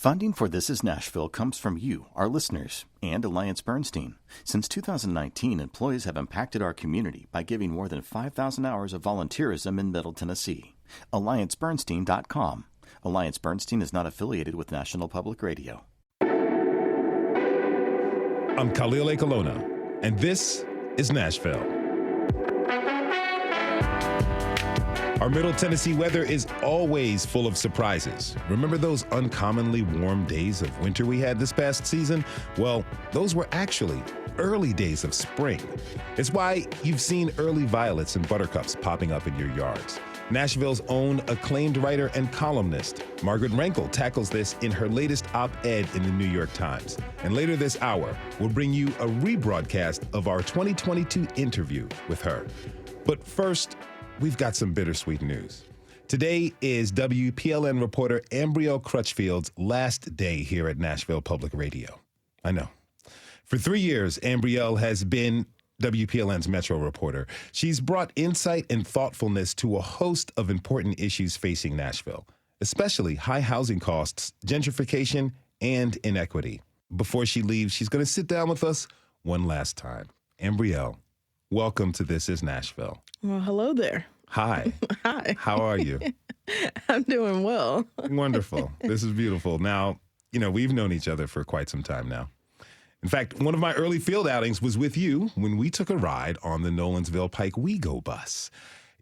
Funding for This Is Nashville comes from you, our listeners, and Alliance Bernstein. Since 2019, employees have impacted our community by giving more than 5,000 hours of volunteerism in Middle Tennessee. AllianceBernstein.com. Alliance Bernstein is not affiliated with National Public Radio. I'm Khalil Ekulona, and this is Nashville. Our Middle Tennessee weather is always full of surprises. Remember those uncommonly warm days of winter we had this past season? Well, those were actually early days of spring. It's why you've seen early violets and buttercups popping up in your yards. Nashville's own acclaimed writer and columnist, Margaret Renkl, tackles this in her latest op-ed in the New York Times. And later this hour, we'll bring you a rebroadcast of our 2022 interview with her. But first, we've got some bittersweet news. Today is WPLN reporter Ambriehl Crutchfield's last day here at Nashville Public Radio. I know. For 3 years, Ambriehl has been WPLN's Metro reporter. She's brought insight and thoughtfulness to a host of important issues facing Nashville, especially high housing costs, gentrification, and inequity. Before she leaves, she's going to sit down with us one last time. Ambriehl, welcome to This Is Nashville. Well, hello there. Hi. Hi. How are you? I'm doing well. Wonderful. This is beautiful. Now, we've known each other for quite some time now. In fact, one of my early field outings was with you when we took a ride on the Nolensville Pike WeGo bus.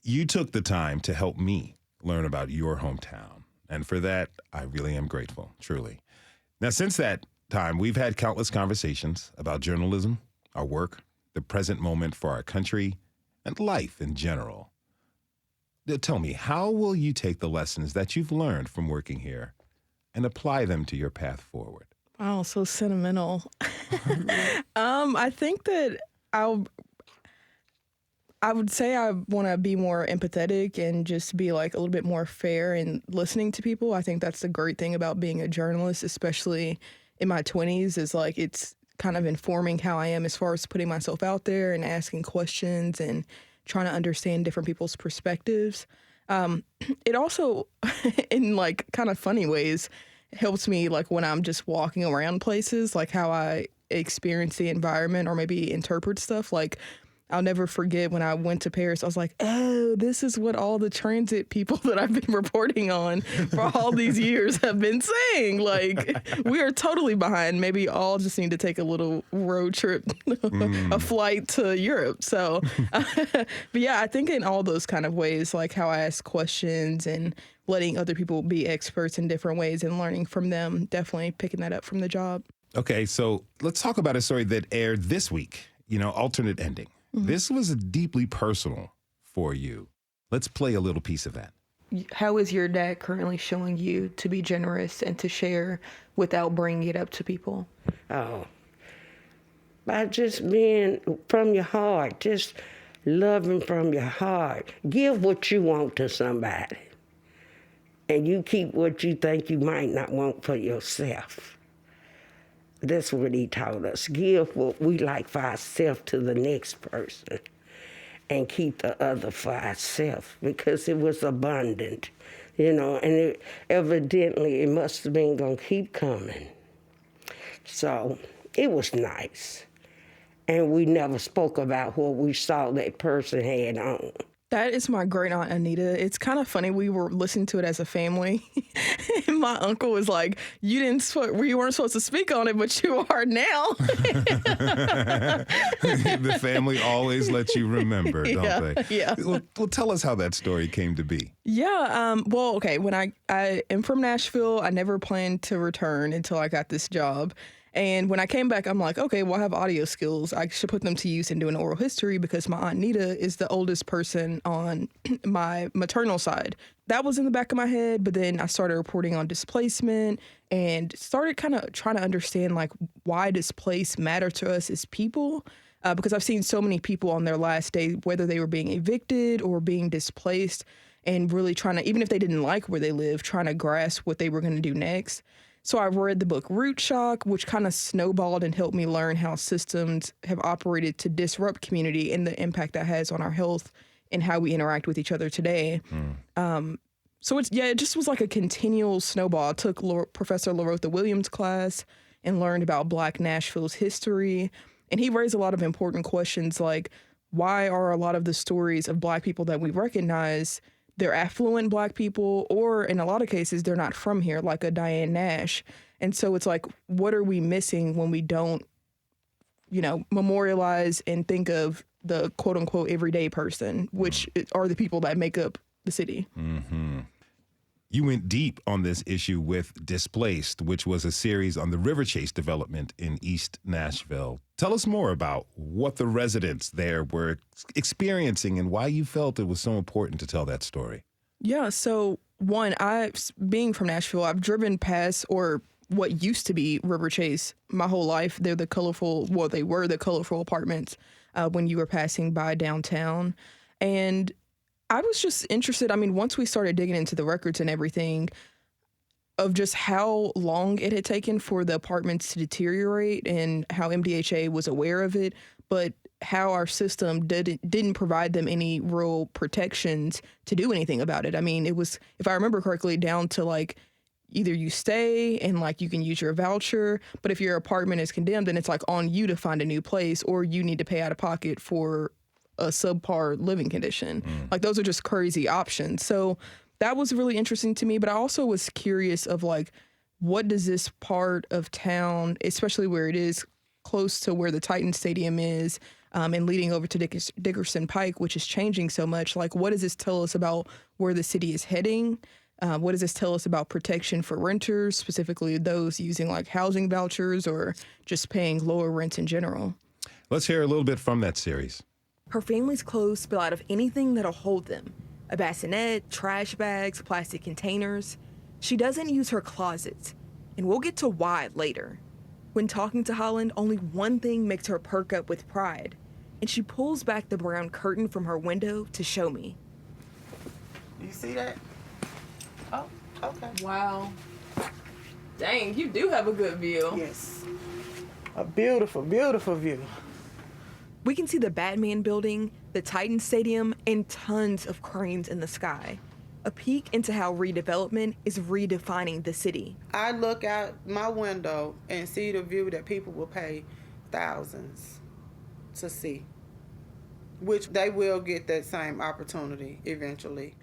You took the time to help me learn about your hometown. And for that, I really am grateful, truly. Now, since that time, we've had countless conversations about journalism, our work, the present moment for our country, and life in general. Now, tell me, how will you take the lessons that you've learned from working here and apply them to your path forward? Wow, so sentimental. I think that I would say I want to be more empathetic and just be like a little bit more fair in listening to people. I think that's the great thing about being a journalist, especially in my 20s, is like it's kind of informing how I am as far as putting myself out there and asking questions and trying to understand different people's perspectives. It also, in like kind of funny ways, helps me like when I'm just walking around places, like how I experience the environment or maybe interpret stuff. Like I'll never forget when I went to Paris, I was like, oh, this is what all the transit people that I've been reporting on for all these years have been saying. Like, we are totally behind. Maybe all just need to take a little road trip, a flight to Europe. So, but yeah, I think in all those kind of ways, like how I ask questions and letting other people be experts in different ways and learning from them, definitely picking that up from the job. Okay, so let's talk about a story that aired this week, alternate ending. Mm-hmm. This was deeply personal for you. Let's play a little piece of that. How is your dad currently showing you to be generous and to share without bringing it up to people? Oh, by just being from your heart, just loving from your heart. Give what you want to somebody, and you keep what you think you might not want for yourself. That's what he taught us. Give what we like for ourselves to the next person and keep the other for ourselves, because it was abundant, and evidently it must have been going to keep coming. So it was nice. And we never spoke about what we saw that person had on. That is my great aunt Anita. It's kind of funny. We were listening to it as a family, and my uncle was like, "You weren't supposed to speak on it, but you are now." The family always lets you remember, don't they? Yeah. Well, tell us how that story came to be. Yeah. Well, okay. When I am from Nashville, I never planned to return until I got this job. And when I came back, I'm like, okay, well, I have audio skills. I should put them to use in doing oral history because my Aunt Nita is the oldest person on my maternal side. That was in the back of my head, but then I started reporting on displacement and started kind of trying to understand, like, why displaced matter to us as people. Because I've seen so many people on their last day, whether they were being evicted or being displaced, and really trying to, even if they didn't like where they live, trying to grasp what they were going to do next. So I read the book Root Shock, which kind of snowballed and helped me learn how systems have operated to disrupt community and the impact that has on our health and how we interact with each other today. So it just was like a continual snowball. I took Professor LaRotha Williams' class and learned about Black Nashville's history. And he raised a lot of important questions like, why are a lot of the stories of Black people that we recognize, they're affluent Black people, or in a lot of cases, they're not from here, like a Diane Nash. And so it's like, what are we missing when we don't, memorialize and think of the quote unquote everyday person, which are the people that make up the city. Mm-hmm. You went deep on this issue with Displaced, which was a series on the River Chase development in East Nashville. Tell us more about what the residents there were experiencing and why you felt it was so important to tell that story. Yeah, so one, being from Nashville, I've driven past or what used to be River Chase my whole life. They were the colorful apartments when you were passing by downtown. And I was just interested. I mean, once we started digging into the records and everything of just how long it had taken for the apartments to deteriorate and how MDHA was aware of it, but how our system didn't provide them any real protections to do anything about it. I mean, it was, if I remember correctly, down to like either you stay and like you can use your voucher, but if your apartment is condemned, then it's like on you to find a new place, or you need to pay out of pocket for a subpar living condition. Like those are just crazy options. So that was really interesting to me, but I also was curious of like, what does this part of town, especially where it is close to where the Titan Stadium is, and leading over to Dickerson Pike, which is changing so much, like what does this tell us about where the city is heading? What does this tell us about protection for renters, specifically those using like housing vouchers or just paying lower rents in general? Let's hear a little bit from that series. Her family's clothes spill out of anything that'll hold them. A bassinet, trash bags, plastic containers. She doesn't use her closets, and we'll get to why later. When talking to Holland, only one thing makes her perk up with pride, and she pulls back the brown curtain from her window to show me. You see that? Oh, okay. Wow. Dang, you do have a good view. Yes. A beautiful, beautiful view. We can see the Batman building, the Titan Stadium, and tons of cranes in the sky. A peek into how redevelopment is redefining the city. I look out my window and see the view that people will pay thousands to see, which they will get that same opportunity eventually.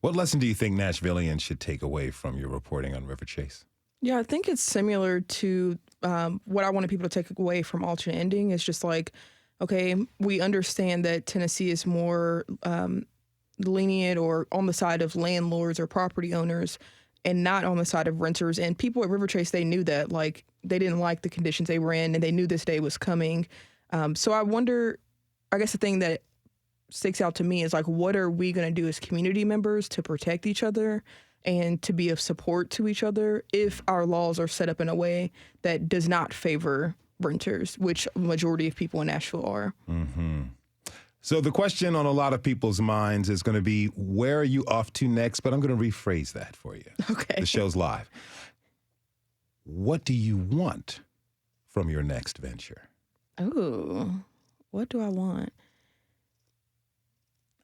What lesson do you think Nashvillians should take away from your reporting on River Chase? Yeah, I think it's similar to what I wanted people to take away from Alternate Ending. It's just like, okay, we understand that Tennessee is more lenient or on the side of landlords or property owners and not on the side of renters. And people at River Chase, they knew that. Like, they didn't like the conditions they were in, and they knew this day was coming. So I wonder, I guess the thing that sticks out to me is like, what are we going to do as community members to protect each other and to be of support to each other if our laws are set up in a way that does not favor renters, which the majority of people in Nashville are. Mm-hmm. So the question on a lot of people's minds is going to be, where are you off to next? But I'm going to rephrase that for you. Okay. The show's live. What do you want from your next venture? Oh, what do I want?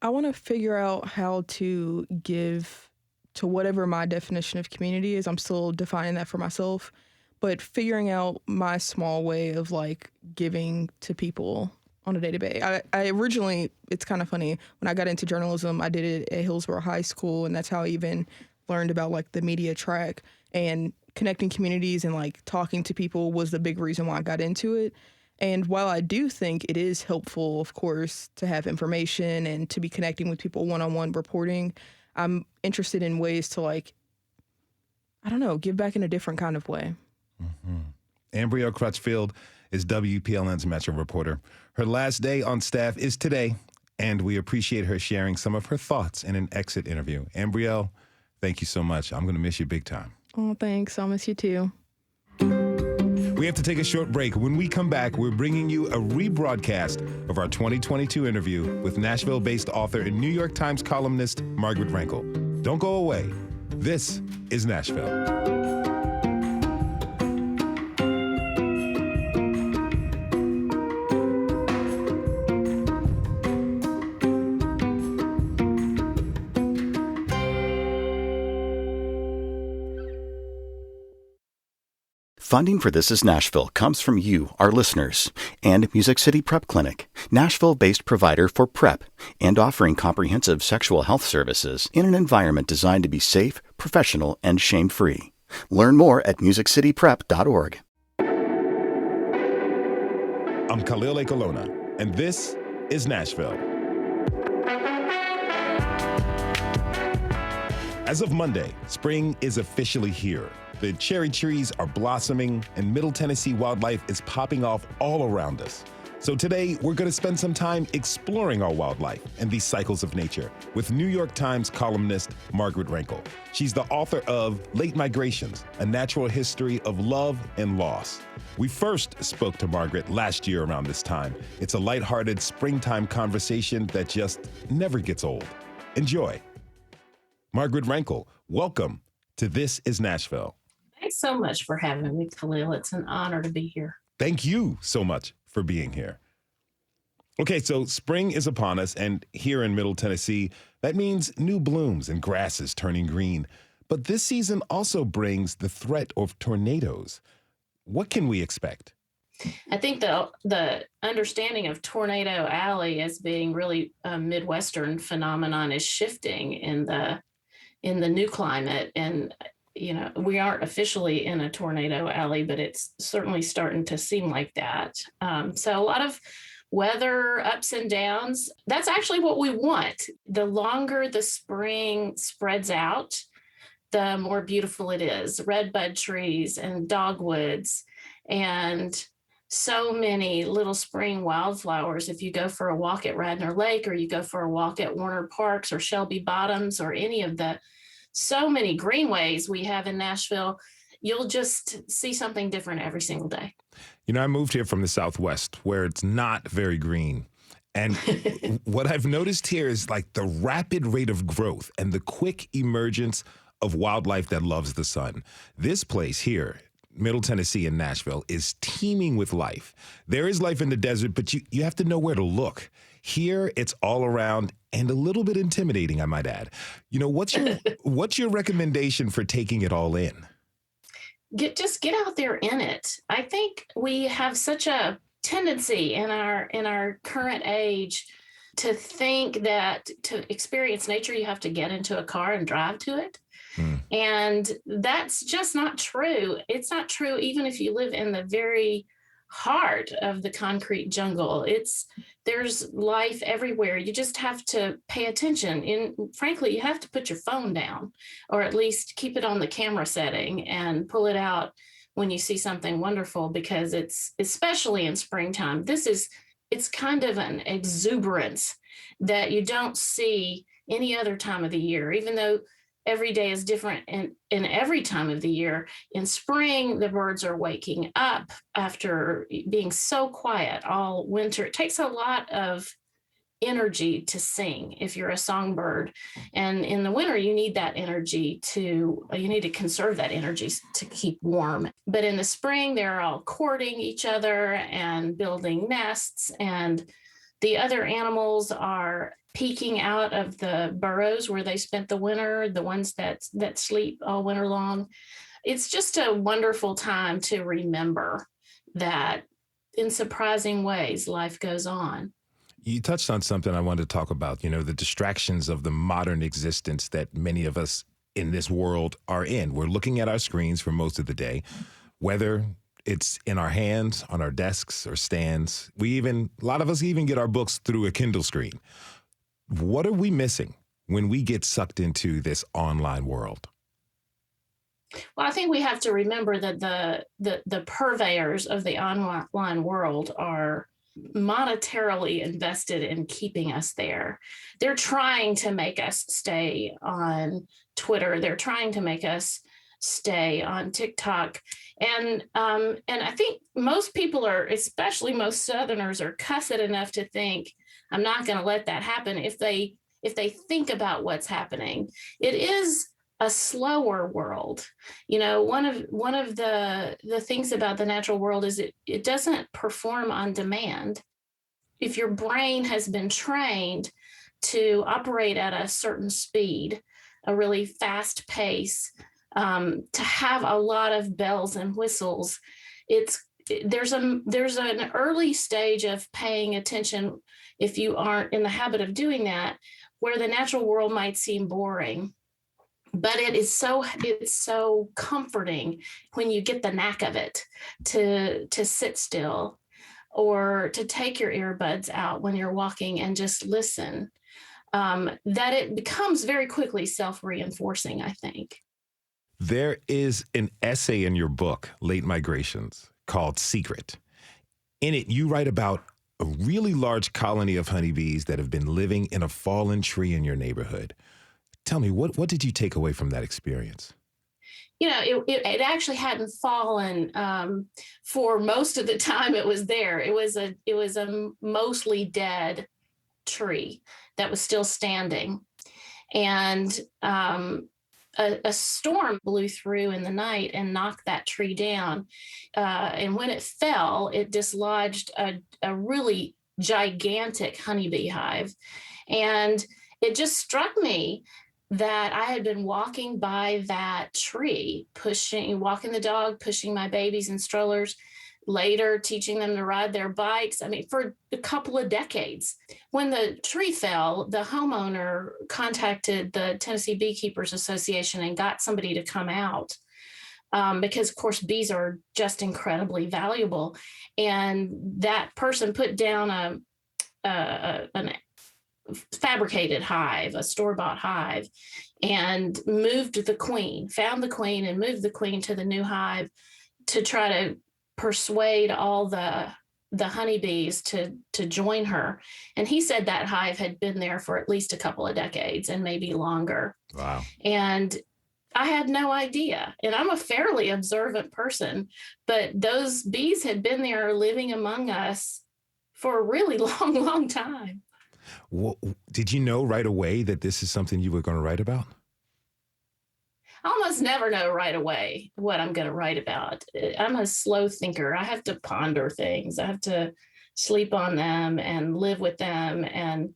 I want to figure out how to give to whatever my definition of community is. I'm still defining that for myself, but figuring out my small way of like giving to people on a day-to-day. I originally, it's kind of funny, when I got into journalism, I did it at Hillsborough High School, and that's how I even learned about like the media track, and connecting communities and like talking to people was the big reason why I got into it. And while I do think it is helpful, of course, to have information and to be connecting with people one-on-one reporting, I'm interested in ways to like, I don't know, give back in a different kind of way. Mm-hmm. Ambriehl Crutchfield is WPLN's Metro reporter. Her last day on staff is today, and we appreciate her sharing some of her thoughts in an exit interview. Ambriehl, thank you so much. I'm going to miss you big time. Oh, thanks. I'll miss you too. We have to take a short break. When we come back, we're bringing you a rebroadcast of our 2022 interview with Nashville-based author and New York Times columnist Margaret Renkl. Don't go away. This is Nashville. Funding for This Is Nashville comes from you, our listeners, and Music City Prep Clinic, Nashville-based provider for PrEP and offering comprehensive sexual health services in an environment designed to be safe, professional, and shame-free. Learn more at musiccityprep.org. I'm Khalil Ekulona, and this is Nashville. As of Monday, spring is officially here. The cherry trees are blossoming, and Middle Tennessee wildlife is popping off all around us. So today, we're going to spend some time exploring our wildlife and these cycles of nature with New York Times columnist Margaret Renkl. She's the author of Late Migrations, A Natural History of Love and Loss. We first spoke to Margaret last year around this time. It's a lighthearted springtime conversation that just never gets old. Enjoy. Margaret Renkl, welcome to This is Nashville. Thanks so much for having me, Khalil. It's an honor to be here. Thank you so much for being here. Okay, so spring is upon us, and here in Middle Tennessee, that means new blooms and grasses turning green. But this season also brings the threat of tornadoes. What can we expect? I think the understanding of Tornado Alley as being really a Midwestern phenomenon is shifting in the new climate. And you know, we aren't officially in a tornado alley, but it's certainly starting to seem like that. So a lot of weather ups and downs. That's actually what we want. The longer the spring spreads out, the more beautiful it is. Redbud trees and dogwoods and so many little spring wildflowers. If you go for a walk at Radnor Lake, or you go for a walk at Warner Parks or Shelby Bottoms, or any of the so many greenways we have in Nashville, you'll just see something different every single day. You know, I moved here from the Southwest where it's not very green. And what I've noticed here is like the rapid rate of growth and the quick emergence of wildlife that loves the sun. This place here, Middle Tennessee and Nashville, is teeming with life. There is life in the desert, but you have to know where to look. Here, it's all around and a little bit intimidating, I might add. You know, what's your recommendation for taking it all in? Just get out there in it. I think we have such a tendency in our current age to think that to experience nature, you have to get into a car and drive to it. And that's just not true. It's not true even if you live in the very heart of the concrete jungle. There's life everywhere. You just have to pay attention. And frankly, you have to put your phone down, or at least keep it on the camera setting and pull it out when you see something wonderful, because it's, especially in springtime, it's kind of an exuberance that you don't see any other time of the year, even though every day is different in every time of the year. In spring, the birds are waking up after being so quiet all winter. It takes a lot of energy to sing if you're a songbird. And in the winter, you need that energy you need to conserve that energy to keep warm. But in the spring, they're all courting each other and building nests, and the other animals are peeking out of the burrows where they spent the winter, the ones that sleep all winter long. It's just a wonderful time to remember that in surprising ways, life goes on. You touched on something I wanted to talk about, you know, the distractions of the modern existence that many of us in this world are in. We're looking at our screens for most of the day, whether it's in our hands, on our desks or stands. A lot of us even get our books through a Kindle screen. What are we missing when we get sucked into this online world? Well, I think we have to remember that the purveyors of the online world are monetarily invested in keeping us there. They're trying to make us stay on Twitter. They're trying to make us stay on TikTok. And I think most people are, especially most Southerners, are cussed enough to think, I'm not going to let that happen. If they think about what's happening, it is a slower world. You know, one of the things about the natural world is it doesn't perform on demand. If your brain has been trained to operate at a certain speed, a really fast pace, to have a lot of bells and whistles. There's an early stage of paying attention, if you aren't in the habit of doing that, where the natural world might seem boring. But it's so comforting when you get the knack of it, to sit still or to take your earbuds out when you're walking and just listen, that it becomes very quickly self-reinforcing, I think. There is an essay in your book, Late Migrations, called Secret. In it, you write about a really large colony of honeybees that have been living in a fallen tree in your neighborhood. Tell me, what did you take away from that experience? It actually hadn't fallen for most of the time it was there. It was a mostly dead tree that was still standing. And a storm blew through in the night and knocked that tree down. And when it fell, it dislodged a really gigantic honeybee hive. And it just struck me that I had been walking by that tree, walking the dog, pushing my babies in strollers, later teaching them to ride their bikes. I mean, for a couple of decades. When the tree fell, the homeowner contacted the Tennessee Beekeepers Association and got somebody to come out. Because, of course, bees are just incredibly valuable. And that person put down an fabricated hive, a store-bought hive, and found the queen and moved the queen to the new hive to try to persuade all the honeybees to join her. And he said that hive had been there for at least a couple of decades and maybe longer. Wow. And I had no idea. And I'm a fairly observant person, but those bees had been there living among us for a really long, long time. Well, did you know right away that this is something you were going to write about? I almost never know right away what I'm going to write about. I'm a slow thinker. I have to ponder things. I have to sleep on them and live with them. And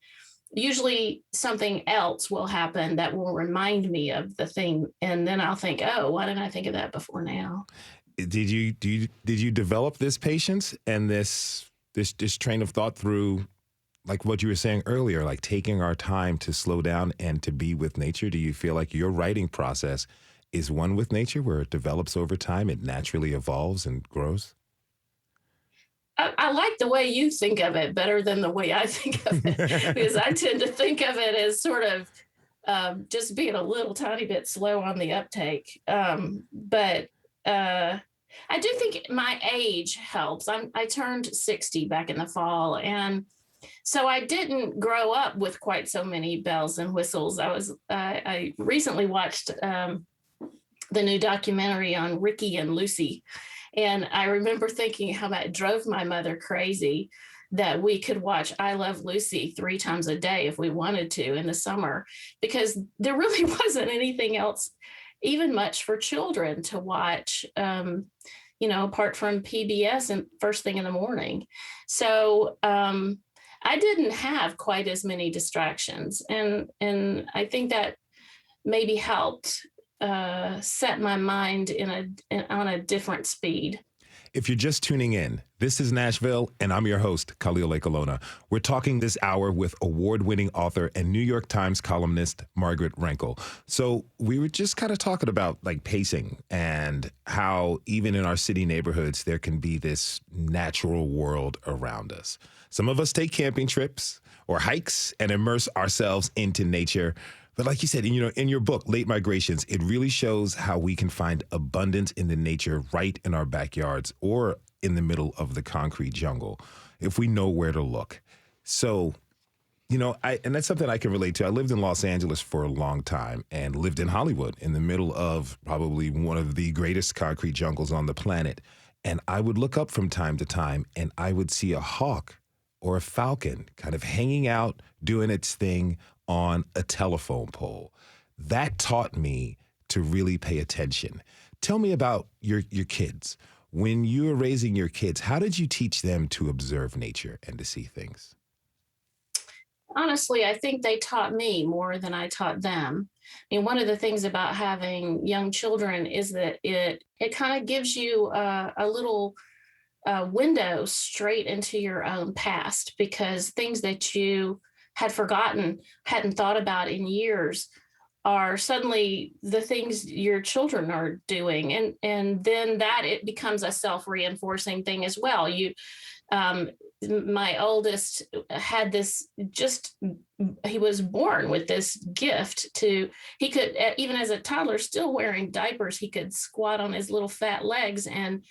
usually something else will happen that will remind me of the thing. And then I'll think, oh, why didn't I think of that before now? Did you develop this patience and this train of thought through, like what you were saying earlier, like taking our time to slow down and to be with nature? Do you feel like your writing process is one with nature, where it develops over time, it naturally evolves and grows? I like the way you think of it better than the way I think of it, because I tend to think of it as sort of just being a little tiny bit slow on the uptake. But I do think my age helps. I turned 60 back in the fall, and so I didn't grow up with quite so many bells and whistles. I recently watched the new documentary on Ricky and Lucy. And I remember thinking how that drove my mother crazy, that we could watch I Love Lucy 3 times a day if we wanted to in the summer, because there really wasn't anything else, even much for children to watch, apart from PBS and first thing in the morning. So I didn't have quite as many distractions. And I think that maybe helped set my mind on a different speed. If you're just tuning in, this is Nashville, and I'm your host, Khalil Ekulona. We're talking this hour with award-winning author and New York Times columnist Margaret Renkl. So we were just kind of talking about like pacing and how even in our city neighborhoods, there can be this natural world around us. Some of us take camping trips or hikes and immerse ourselves into nature. But like you said, in your book, Late Migrations, it really shows how we can find abundance in the nature right in our backyards or in the middle of the concrete jungle if we know where to look. So, and that's something I can relate to. I lived in Los Angeles for a long time and lived in Hollywood in the middle of probably one of the greatest concrete jungles on the planet. And I would look up from time to time and I would see a hawk or a falcon kind of hanging out, doing its thing on a telephone pole. That taught me to really pay attention. Tell me about your kids. When you were raising your kids, how did you teach them to observe nature and to see things? Honestly, I think they taught me more than I taught them. I mean, one of the things about having young children is that it kind of gives you a little window straight into your own past, because things that you had forgotten, hadn't thought about in years, are suddenly the things your children are doing. And then that it becomes a self-reinforcing thing as well. My oldest had this, he was born with this gift he could, even as a toddler, still wearing diapers, he could squat on his little fat legs and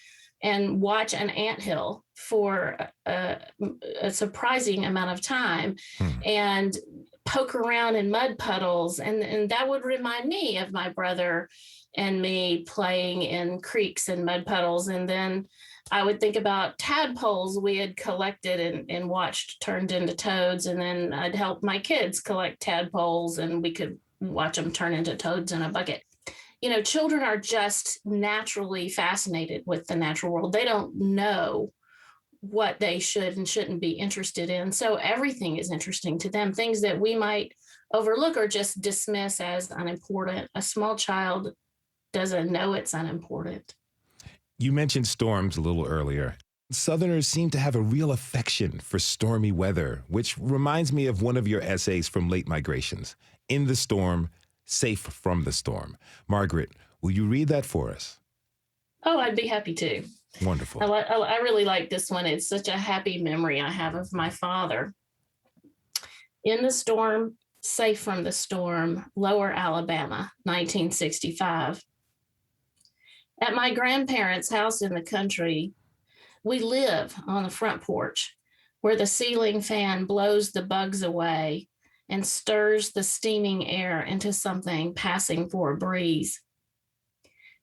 watch an anthill for a surprising amount of time and poke around in mud puddles. And that would remind me of my brother and me playing in creeks and mud puddles. And then I would think about tadpoles we had collected and watched turned into toads. And then I'd help my kids collect tadpoles, and we could watch them turn into toads in a bucket. You know, children are just naturally fascinated with the natural world. They don't know what they should and shouldn't be interested in. So everything is interesting to them. Things that we might overlook or just dismiss as unimportant. A small child doesn't know it's unimportant. You mentioned storms a little earlier. Southerners seem to have a real affection for stormy weather, which reminds me of one of your essays from Late Migrations, In the Storm, Safe from the Storm. Margaret, will you read that for us? Oh, I'd be happy to. Wonderful. I really like this one. It's such a happy memory I have of my father. In the Storm, Safe from the Storm, Lower Alabama, 1965. At my grandparents' house in the country, we live on the front porch where the ceiling fan blows the bugs away and stirs the steaming air into something passing for a breeze.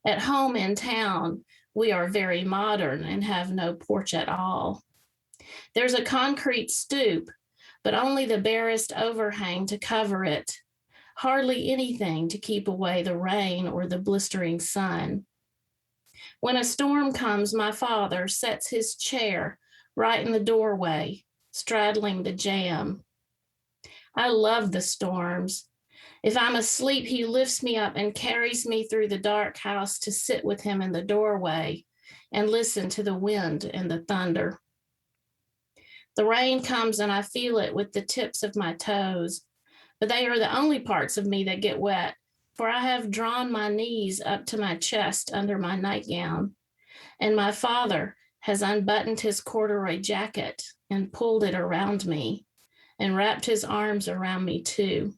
At home in town, we are very modern and have no porch at all. There's a concrete stoop, but only the barest overhang to cover it, hardly anything to keep away the rain or the blistering sun. When a storm comes, my father sets his chair right in the doorway, straddling the jamb. I love the storms. If I'm asleep, he lifts me up and carries me through the dark house to sit with him in the doorway and listen to the wind and the thunder. The rain comes and I feel it with the tips of my toes, but they are the only parts of me that get wet, for I have drawn my knees up to my chest under my nightgown, and my father has unbuttoned his corduroy jacket and pulled it around me and wrapped his arms around me too.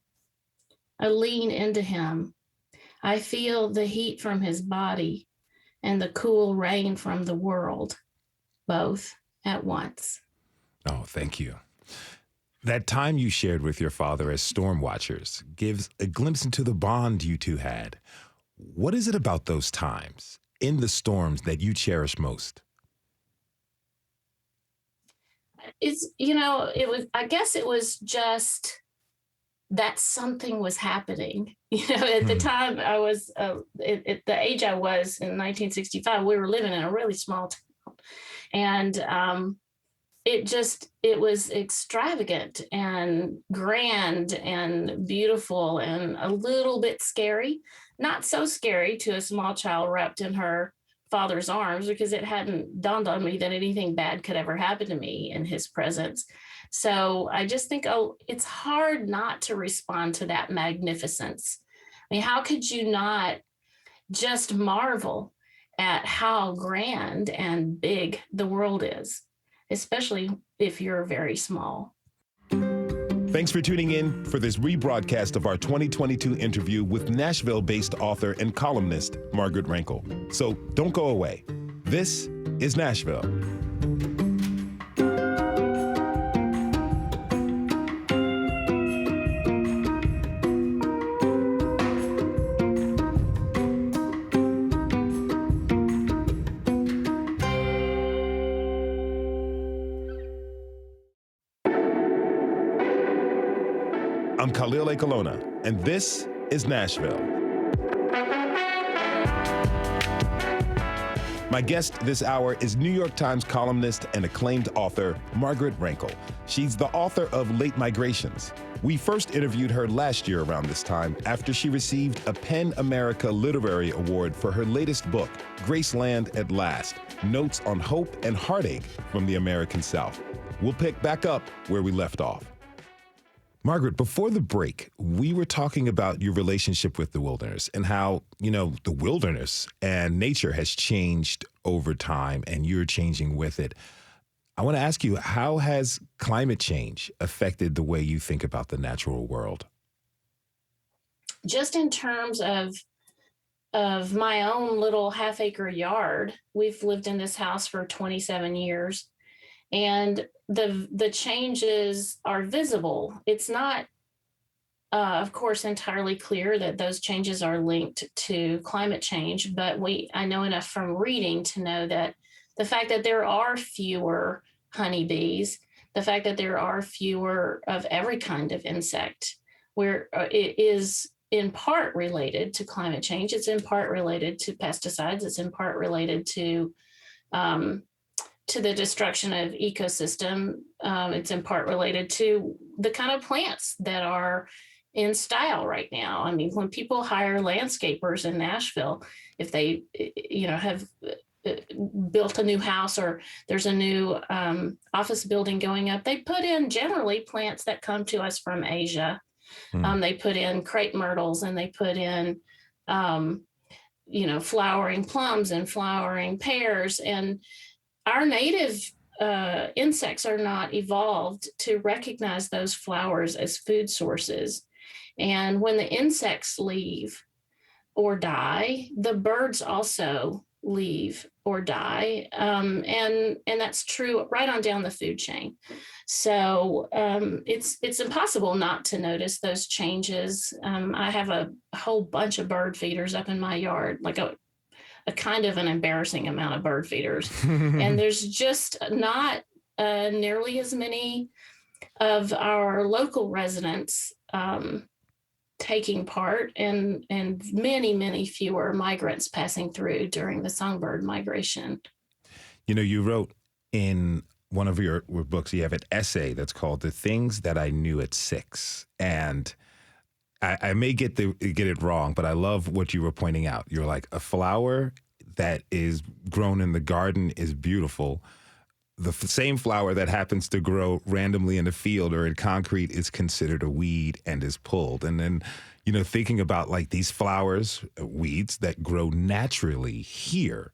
I lean into him. I feel the heat from his body and the cool rain from the world, both at once. Oh, thank you. That time you shared with your father as storm watchers gives a glimpse into the bond you two had. What is it about those times in the storms that you cherish most? I guess it was just that something was happening. At the time I was, at the age I was in 1965, we were living in a really small town. And it was extravagant and grand and beautiful and a little bit scary. Not so scary to a small child wrapped in her father's arms, because it hadn't dawned on me that anything bad could ever happen to me in his presence. So I just think, it's hard not to respond to that magnificence. I mean, how could you not just marvel at how grand and big the world is, especially if you're very small? Thanks for tuning in for this rebroadcast of our 2022 interview with Nashville-based author and columnist Margaret Renkl. So don't go away. This is Nashville. I'm Khalil Ekulona, and this is Nashville. My guest this hour is New York Times columnist and acclaimed author Margaret Renkl. She's the author of Late Migrations. We first interviewed her last year around this time after she received a PEN America Literary Award for her latest book, Graceland at Last, Notes on Hope and Heartache from the American South. We'll pick back up where we left off. Margaret, before the break, we were talking about your relationship with the wilderness and how, the wilderness and nature has changed over time and you're changing with it. I want to ask you, how has climate change affected the way you think about the natural world? Just in terms of my own little half-acre yard, we've lived in this house for 27 years. And the changes are visible. It's not, of course, entirely clear that those changes are linked to climate change, but I know enough from reading to know that the fact that there are fewer honeybees, the fact that there are fewer of every kind of insect, where it is in part related to climate change, it's in part related to pesticides, it's in part related to the destruction of ecosystem. It's in part related to the kind of plants that are in style right now. I mean, when people hire landscapers in Nashville, if they, have built a new house or there's a new office building going up, they put in generally plants that come to us from Asia. They put in crepe myrtles and they put in, flowering plums and flowering pears. And our native insects are not evolved to recognize those flowers as food sources. And when the insects leave or die, the birds also leave or die. And that's true right on down the food chain. So it's impossible not to notice those changes. I have a whole bunch of bird feeders up in my yard, like a kind of an embarrassing amount of bird feeders. And there's just not nearly as many of our local residents taking part and many, many fewer migrants passing through during the songbird migration. You wrote in one of your books, you have an essay that's called The Things That I Knew at 6. And I may get it wrong, but I love what you were pointing out. You're like, a flower that is grown in the garden is beautiful. The same flower that happens to grow randomly in a field or in concrete is considered a weed and is pulled. And then, thinking about like these flowers, weeds that grow naturally here,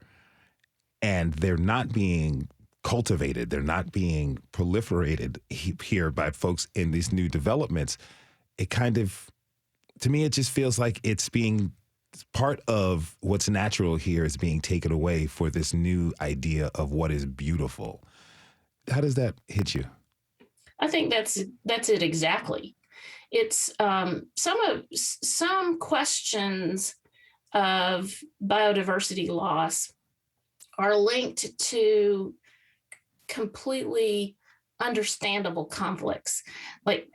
and they're not being cultivated, they're not being proliferated here by folks in these new developments. It kind of, to me, it just feels like it's being part of what's natural here is being taken away for this new idea of what is beautiful. How does that hit you? I think that's it exactly. It's some questions of biodiversity loss are linked to completely understandable conflicts. Like,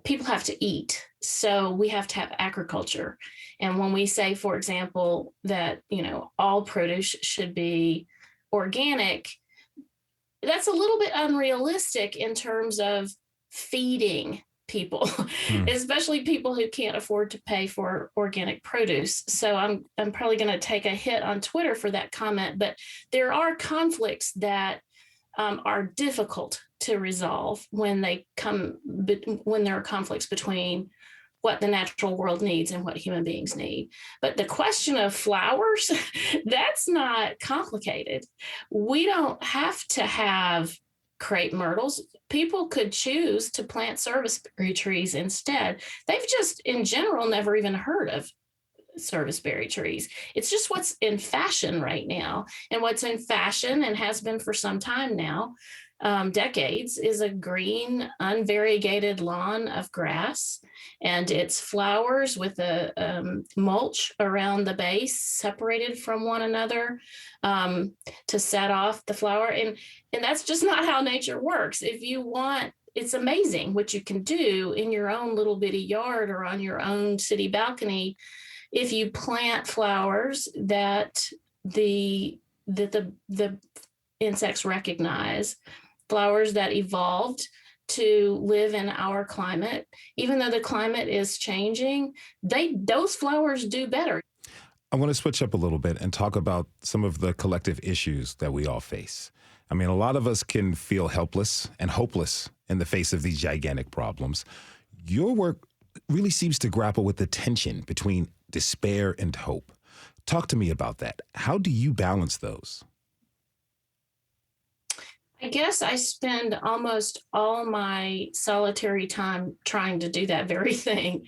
people have to eat, so we have to have agriculture. And when we say, for example, that, all produce should be organic, that's a little bit unrealistic in terms of feeding people, especially people who can't afford to pay for organic produce. So I'm probably going to take a hit on Twitter for that comment, but there are conflicts that are difficult to resolve when there are conflicts between what the natural world needs and what human beings need. But the question of flowers, that's not complicated. We don't have to have crepe myrtles. People could choose to plant serviceberry trees instead. They've just, in general, never even heard of serviceberry trees. It's just what's in fashion right now. And what's in fashion, and has been for some time now, decades, is a green, unvariegated lawn of grass, and it's flowers with a mulch around the base, separated from one another to set off the flower. And that's just not how nature works. If you want, it's amazing what you can do in your own little bitty yard or on your own city balcony if you plant flowers that the that the insects recognize, flowers that evolved to live in our climate. Even though the climate is changing, those flowers do better. I want to switch up a little bit and talk about some of the collective issues that we all face. I mean, a lot of us can feel helpless and hopeless in the face of these gigantic problems. Your work really seems to grapple with the tension between despair and hope. Talk to me about that. How do you balance those? I guess I spend almost all my solitary time trying to do that very thing.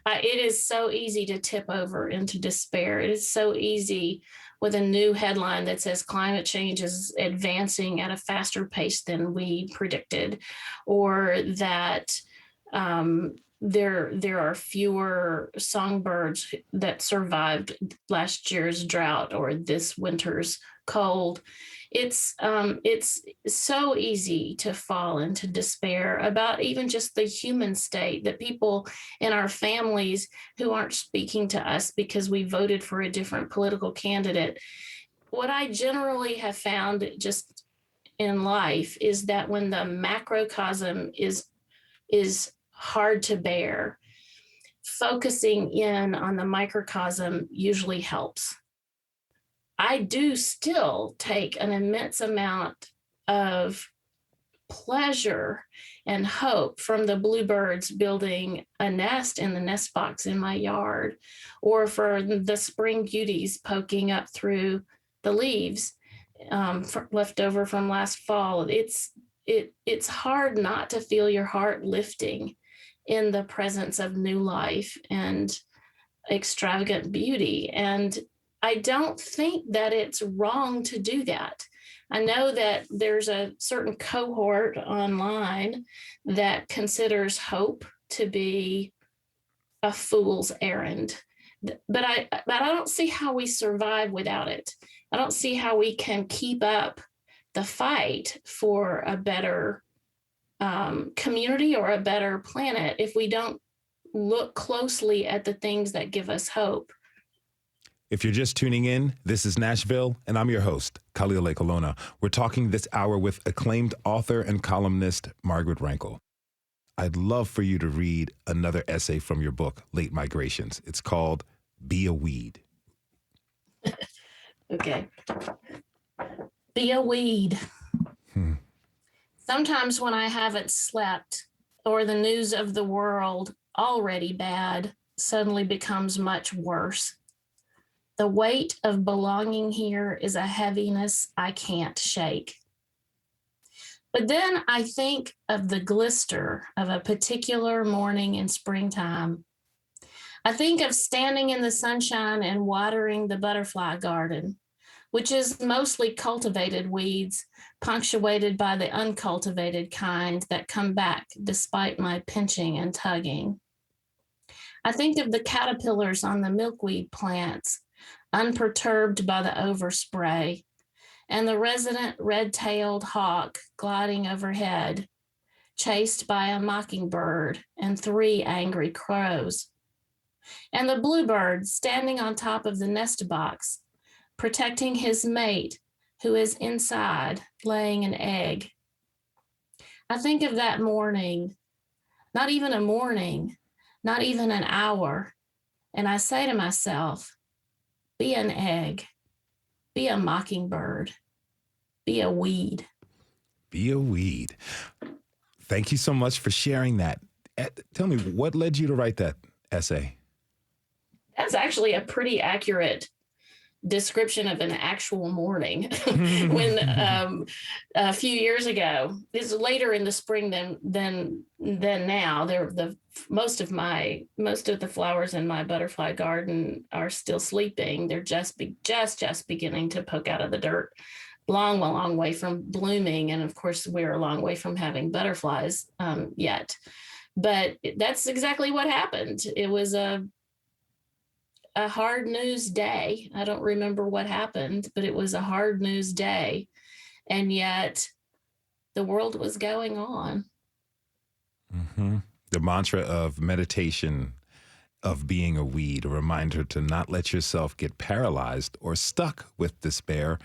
It is so easy to tip over into despair. It is so easy with a new headline that says climate change is advancing at a faster pace than we predicted, or that there are fewer songbirds that survived last year's drought or this winter's cold. It's so easy to fall into despair about even just the human state, that people in our families who aren't speaking to us because we voted for a different political candidate. What I generally have found just in life is that when the macrocosm is hard to bear, focusing in on the microcosm usually helps. I do still take an immense amount of pleasure and hope from the bluebirds building a nest in the nest box in my yard, or for the spring beauties poking up through the leaves left over from last fall. It's hard not to feel your heart lifting in the presence of new life and extravagant beauty. And I don't think that it's wrong to do that. I know that there's a certain cohort online that considers hope to be a fool's errand, but I don't see how we survive without it. I don't see how we can keep up the fight for a better community or a better planet if we don't look closely at the things that give us hope. If you're just tuning in, this is Nashville, and I'm your host, Khalil Ekulona. We're talking this hour with acclaimed author and columnist Margaret Renkl. I'd love for you to read another essay from your book, Late Migrations. It's called Be a Weed. Okay. Be a weed. Sometimes when I haven't slept or the news of the world, already bad, suddenly becomes much worse. The weight of belonging here is a heaviness I can't shake. But then I think of the glister of a particular morning in springtime. I think of standing in the sunshine and watering the butterfly garden, which is mostly cultivated weeds, punctuated by the uncultivated kind that come back despite my pinching and tugging. I think of the caterpillars on the milkweed plants, unperturbed by the overspray, and the resident red-tailed hawk gliding overhead, chased by a mockingbird and 3 angry crows, and the bluebird standing on top of the nest box, protecting his mate who is inside laying an egg. I think of that morning, not even a morning, not even an hour, and I say to myself, be an egg, be a mockingbird, be a weed. Be a weed. Thank you so much for sharing that. Tell me, what led you to write that essay? That's actually a pretty accurate description of an actual morning. When a few years ago, it's later in the spring than now. Most of the flowers in my butterfly garden are still sleeping. They're just beginning to poke out of the dirt. Long way from blooming, and of course we're a long way from having butterflies yet. But that's exactly what happened. It was a hard news day. I don't remember what happened, but it was a hard news day. And yet the world was going on. Mm-hmm. The mantra of meditation, of being a weed, a reminder to not let yourself get paralyzed or stuck with despair,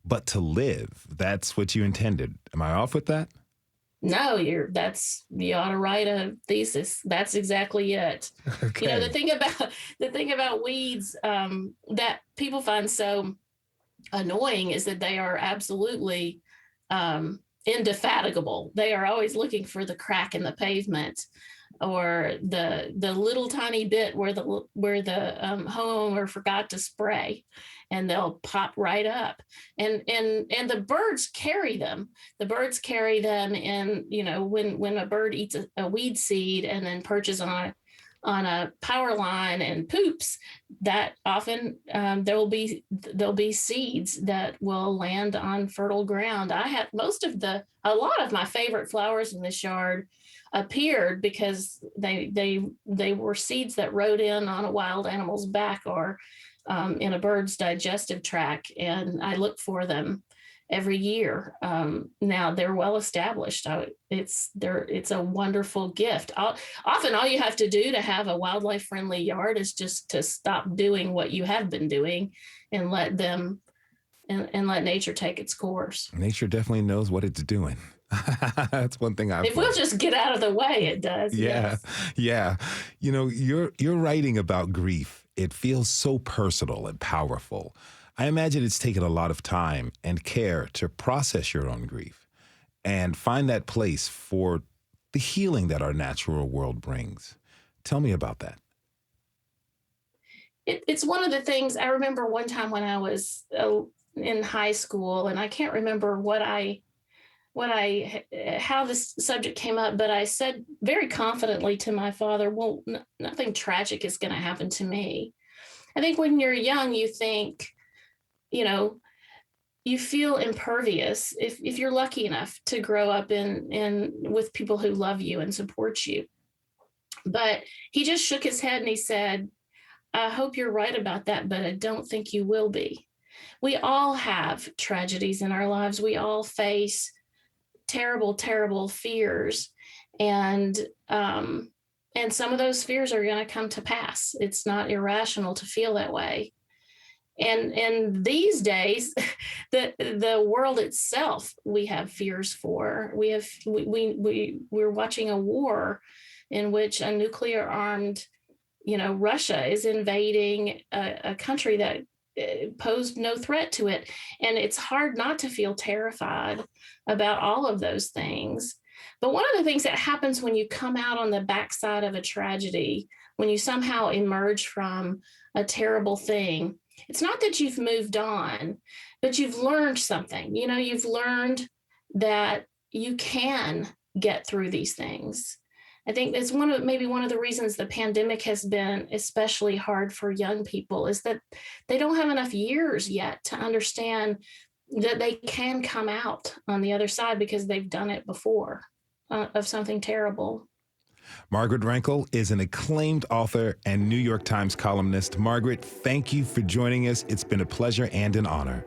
but to live. That's what you intended. Am I off with that? No, you ought to write a thesis. That's exactly it. Okay. You know, the thing about weeds that people find so annoying is that they are absolutely indefatigable. They are always looking for the crack in the pavement, or the little tiny bit where the homeowner forgot to spray, and they'll pop right up. And the birds carry them. The birds carry them, and you know, when a bird eats a weed seed and then perches on a power line and poops, that often there'll be seeds that will land on fertile ground. I have a lot of my favorite flowers in this yard appeared because they were seeds that rode in on a wild animal's back or in a bird's digestive tract, and I look for them every year. Now they're well established. It's a wonderful gift. Often all you have to do to have a wildlife friendly yard is just to stop doing what you have been doing and let nature take its course. Nature definitely knows what it's doing. That's one thing If we'll just get out of the way, it does. Yeah. Yes. Yeah. You know, you're writing about grief. It feels so personal and powerful. I imagine it's taken a lot of time and care to process your own grief and find that place for the healing that our natural world brings. Tell me about that. It's one of the things I remember one time when I was in high school, and I can't remember how this subject came up, but I said very confidently to my father, well, nothing tragic is going to happen to me. I think when you're young, you think, you know, you feel impervious if you're lucky enough to grow up in with people who love you and support you. But he just shook his head and he said, I hope you're right about that, but I don't think you will be. We all have tragedies in our lives. We all face terrible, terrible fears. And some of those fears are going to come to pass. It's not irrational to feel that way. And these days, the world itself, we have fears for. We're watching a war in which a nuclear armed, Russia is invading a country that posed no threat to it. And it's hard not to feel terrified about all of those things. But one of the things that happens when you come out on the backside of a tragedy, when you somehow emerge from a terrible thing, it's not that you've moved on, but you've learned something. You've learned that you can get through these things. I think that's maybe one of the reasons the pandemic has been especially hard for young people, is that they don't have enough years yet to understand that they can come out on the other side because they've done it before of something terrible. Margaret Renkl is an acclaimed author and New York Times columnist. Margaret, thank you for joining us. It's been a pleasure and an honor.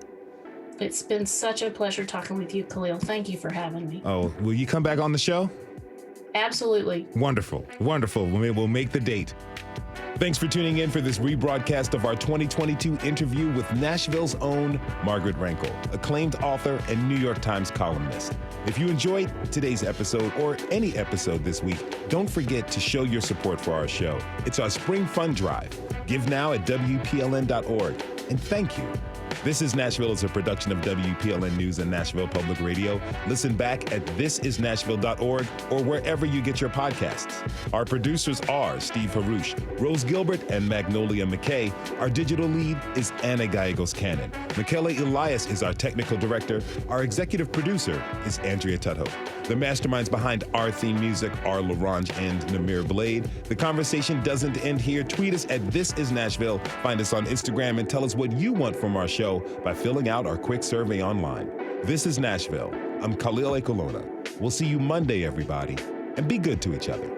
It's been such a pleasure talking with you, Khalil. Thank you for having me. Oh, will you come back on the show? Absolutely. Wonderful. Wonderful. We'll make the date. Thanks for tuning in for this rebroadcast of our 2022 interview with Nashville's own Margaret Renkl, acclaimed author and New York Times columnist. If you enjoyed today's episode or any episode this week, don't forget to show your support for our show. It's our Spring Fund Drive. Give now at WPLN.org. And thank you. This is Nashville is a production of WPLN News and Nashville Public Radio. Listen back at thisisnashville.org or wherever you get your podcasts. Our producers are Steve Harouche, Rose Gilbert, and Magnolia McKay. Our digital lead is Anna Gallegos-Cannon. Michaela Elias is our technical director. Our executive producer is Andrea Tuthope. The masterminds behind our theme music are LaRange and Namir Blade. The conversation doesn't end here. Tweet us at This Is Nashville. Find us on Instagram and tell us what you want from our show by filling out our quick survey online. This is Nashville. I'm Khalil Ekulona. We'll see you Monday, everybody, and be good to each other.